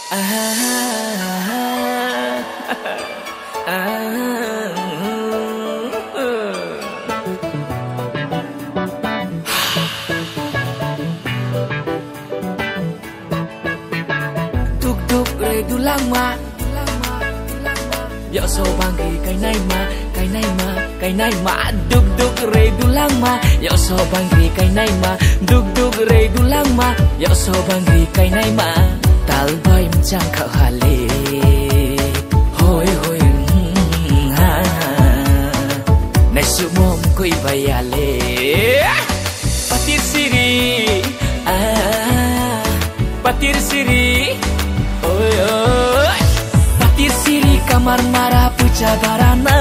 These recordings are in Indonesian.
Tuk tuk re dulang ma Dạo sâu bang kỳ cái này mà Đục đục re dulang ma Dạo sâu bang kỳ cái này mà Đục đục re dulang ma Dạo sâu bang kỳ cái này mà Tal bay mchang khảo hà lê Hoi hoi ha Này su mom kui baya lê Patir siri Patir siri Oi oi Patir siri kamar marah puja barana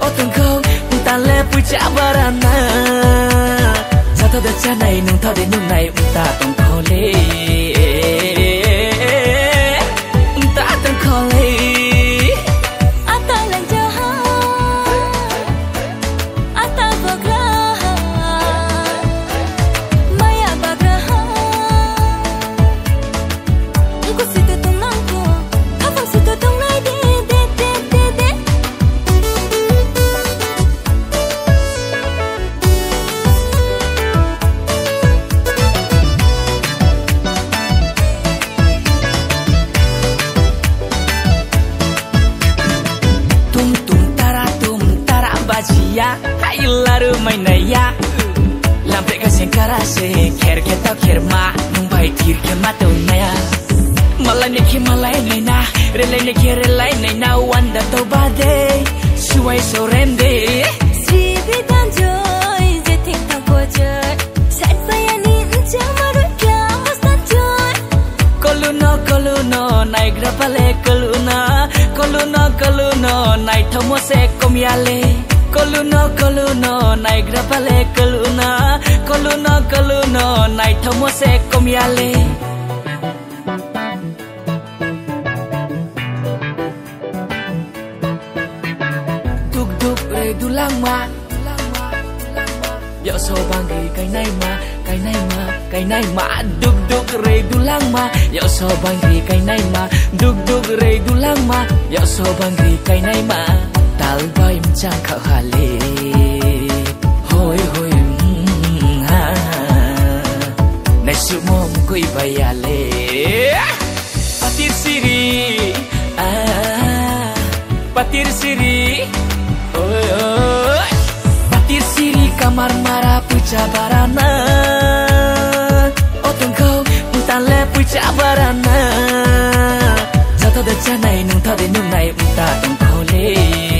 Otong kau untan le puja barana Satu da canai nung tau de nung nai unta tong kau le Unta tong kau le Ata lang jahat Ata bagraha Maya bagraha Aku situ tung nangku Kapang situ tung nai de de de de de Bajia, hai laru mainaya Lampe kasih karase, ker kita kerma Numbai tir kema tu naya Malai neki malai naina Relai neki relai naina Wanda to bade Suai sorende Sribi dan joy Jeting tak bojoy Saat bayani encang marut kiamas tak joy Koluno Nai grapale koluna Koluno Nai thomose komyale Koluno Nai grapale koluna Koluno Nai thomose komyale Tuk tuk re dulang ma Dạo sâu bang kỳ cái này mà Đục đục re dulang ma Dạo sâu bang kỳ cái này mà Đục đục re dulang ma Dạo sâu bang kỳ cái này mà Tal bay mchang khảo hà lê Hoi hoi ha Này su mom kui baya lê Patir siri Patir siri Oi oi Patir siri kamar marah puja barana Otong kau untan le puja barana Jatuh da canai nung tau de nung nai unta tong kau le